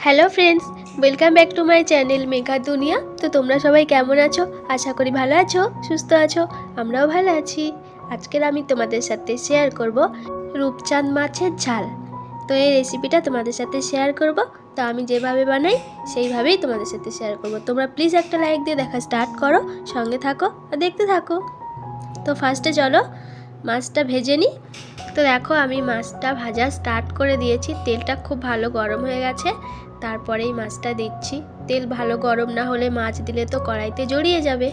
Hello friends, welcome back to my channel Megha দুনিয়া। তো তোমরা সবাই কেমন আছো? আশা করি ভালো আছো, সুস্থ আছো। আমরাও ভালো আছি। আজকের আমি তোমাদের সাথে শেয়ার করব রূপচাঁদ মাছের ঝাল। তো এই রেসিপিটা তোমাদের সাথে শেয়ার করব। তো আমি যেভাবে বানাই সেইভাবেই তোমাদের সাথে শেয়ার করব। তোমরা প্লিজ একটা লাইক দিয়ে দেখা স্টার্ট করো, সঙ্গে থাকো আর দেখতে থাকো। তো ফার্স্টে চলো মাছটা ভেজে নিই। তো দেখো আমি মাছটা ভাজা স্টার্ট করে দিয়েছি। তেলটা খুব ভালো গরম হয়ে গেছে, তারপরেই মাছটা দিচ্ছি। তেল ভালো গরম না হলে মাছ দিলে তো কড়াইতে জড়িয়ে যাবে,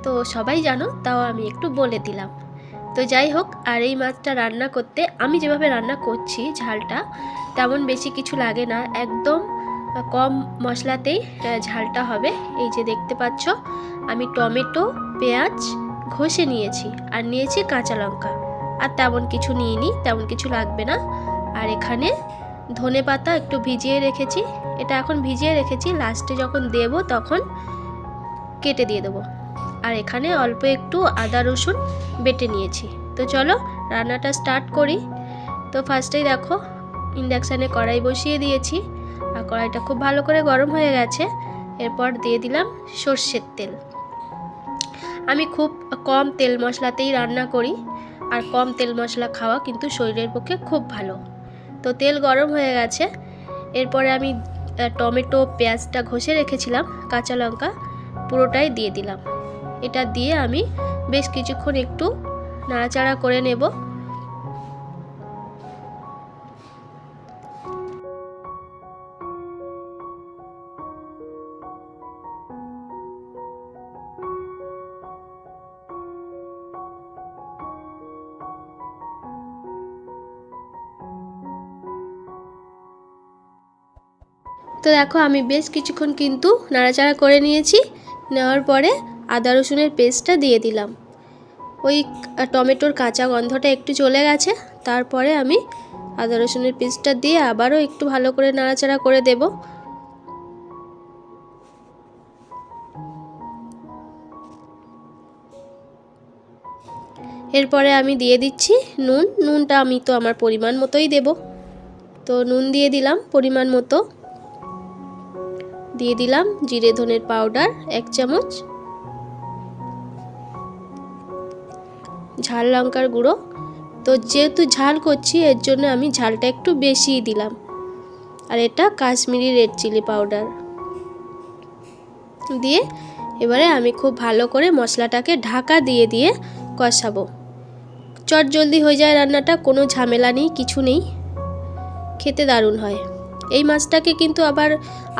তো সবাই জানো, তাও আমি একটু বলে দিলাম। তো যাই হোক, আর এই মাছটা রান্না করতে আমি যেভাবে রান্না করছি ঝালটা তেমন বেশি কিছু লাগে না, একদম কম মশলাতেই ঝালটা হবে। এই যে দেখতে পাচ্ছ আমি টমেটো পেঁয়াজ ঘষে নিয়েছি আর নিয়েছি কাঁচা লঙ্কা, আর তেমন কিছু নিইনি, তেমন কিছু লাগবে না। আর এখানে ধনে পাতা একটু ভিজিয়ে রেখেছি, এটা এখন ভিজিয়ে রেখেছি, লাস্টে যখন দেব তখন কেটে দিয়ে দেবো। আর এখানে অল্প একটু আদা রসুন বেটে নিয়েছি। তো চলো রান্নাটা স্টার্ট করি। তো ফার্স্টেই দেখো ইন্ডাকশানে কড়াই বসিয়ে দিয়েছি, আর কড়াইটা খুব ভালো করে গরম হয়ে গেছে। এরপর দিয়ে দিলাম সর্ষের তেল। আমি খুব কম তেল মশলাতেই রান্না করি, আর কম তেল মশলা খাওয়া কিন্তু শরীরের পক্ষে খুব ভালো। তো তেল গরম হয়ে গেছে, এরপরে আমি টমেটো পেঁয়াজটা ঘষে রেখেছিলাম, কাঁচা লঙ্কা পুরোটাই দিয়ে দিলাম। এটা দিয়ে আমি বেশ কিছুক্ষণ একটু নাড়াচাড়া করে নেব। তো দেখো আমি বেশ কিছুক্ষণ কিন্তু নাড়াচাড়া করে নিয়েছি। নেওয়ার পরে আদা রসুনের পেস্টটা দিয়ে দিলাম। ওই টমেটোর কাঁচা গন্ধটা একটু চলে গেছে, তারপরে আমি আদা রসুনের পেস্টটা দিয়ে আবারও একটু ভালো করে নাড়াচাড়া করে দেব। এরপরে আমি দিয়ে দিচ্ছি নুনটা আমি তো আমার পরিমাণ মতোই দেব। তো নুন দিয়ে দিলাম পরিমাণ মতো। দিয়ে দিলাম জিরে ধনের পাউডার 1 চামচ, ঝাল লঙ্কার গুঁড়ো। তো যেহেতু ঝাল করছি এর জন্য আমি ঝালটা একটু বেশিই দিলাম। আর এটা কাশ্মীরি রেড চিলি পাউডার দিয়ে এবারে আমি খুব ভালো করে মশলাটাকে ঢাকা দিয়ে দিয়ে কষাবো। চট জলদি হয়ে যায় রান্নাটা, কোনো ঝামেলা নেই, কিছু নেই, খেতে দারুণ হয়। এই মাছটাকে কিন্তু আবার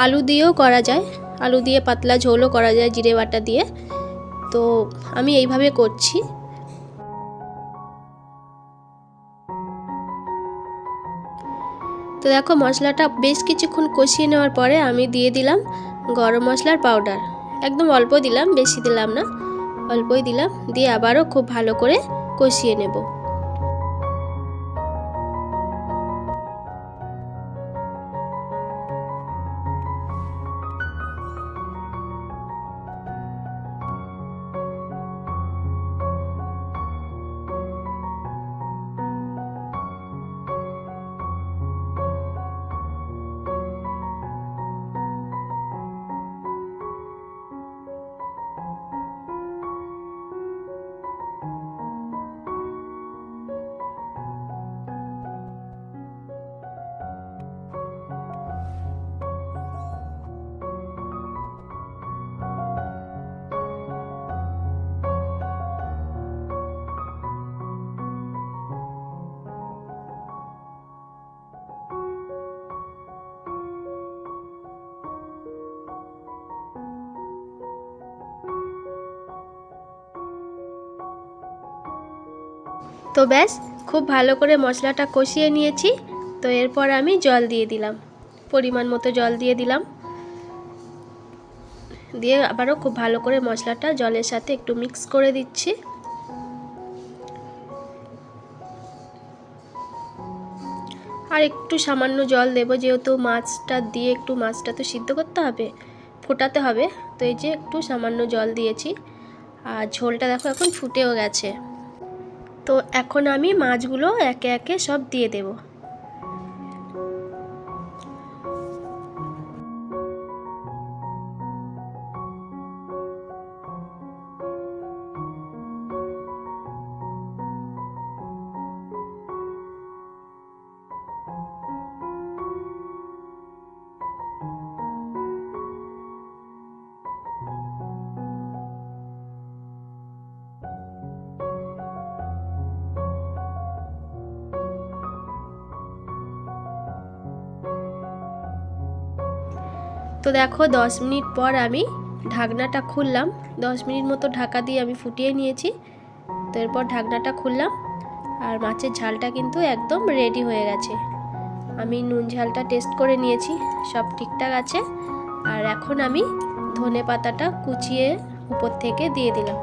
আলু দিয়েও করা যায়, আলু দিয়ে পাতলা ঝোলও করা যায় জিরে বাটা দিয়ে। তো আমি এইভাবে করছি। তো দেখো মশলাটা বেশ কিছুক্ষণ কষিয়ে নেওয়ার পরে আমি দিয়ে দিলাম গরম মশলার পাউডার। একদম অল্প দিলাম, বেশি দিলাম না, অল্পই দিলাম। দিয়ে আবারও খুব ভালো করে কষিয়ে নেব। তো ব্যাস খুব ভালো করে মশলাটা কষিয়ে নিয়েছি। তো এরপর আমি জল দিয়ে দিলাম, পরিমাণ মতো জল দিয়ে দিলাম। দিয়ে আবারও খুব ভালো করে মশলাটা জলের সাথে একটু মিক্স করে দিচ্ছি। আর একটু সামান্য জল দেব, যেহেতু মাছটা দিয়ে একটু মাছটা তো সিদ্ধ করতে হবে, ফোটাতে হবে। তো এই যে একটু সামান্য জল দিয়েছি, আর ঝোলটা দেখো এখন ফুটেও গেছে। তো এখন আমি মাছগুলো একে একে সব দিয়ে দেব। তো দেখো 10 মিনিট পর আমি ঢাকনাটা খুললাম। 10 মিনিট মতো ঢাকা দিয়ে আমি ফুটিয়ে নিয়েছি। তো এরপর ঢাকনাটা খুললাম আর মাছের ঝালটা কিন্তু একদম রেডি হয়ে গেছে। আমি নুন ঝালটা টেস্ট করে নিয়েছি, সব ঠিকঠাক আছে। আর এখন আমি ধনে পাতাটা কুচিয়ে উপর থেকে দিয়ে দিলাম।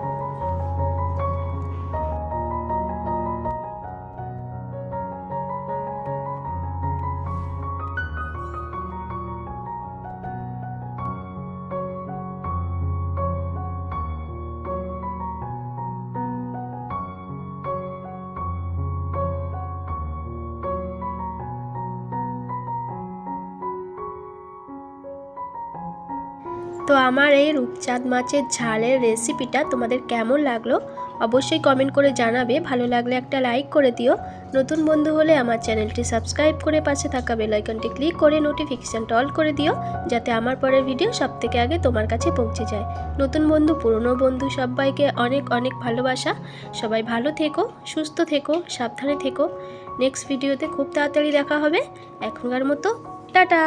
তো আমার এই রূপচাঁদ মাছের ঝালের রেসিপিটা তোমাদের কেমন লাগলো অবশ্যই কমেন্ট করে জানাবে। ভালো লাগলে একটা লাইক করে দিও। নতুন বন্ধু হলে আমার চ্যানেলটি সাবস্ক্রাইব করে পাশে থাকা বেল আইকনটি ক্লিক করে নোটিফিকেশানটা অল করে দিও, যাতে আমার পরের ভিডিও সবথেকে আগে তোমার কাছে পৌঁছে যায়। নতুন বন্ধু পুরনো বন্ধু সবাইকে অনেক অনেক ভালোবাসা। সবাই ভালো থেকো, সুস্থ থেকো, সাবধানে থেকো। নেক্সট ভিডিওতে খুব তাড়াতাড়ি দেখা হবে। এখনকার মতো টাটা।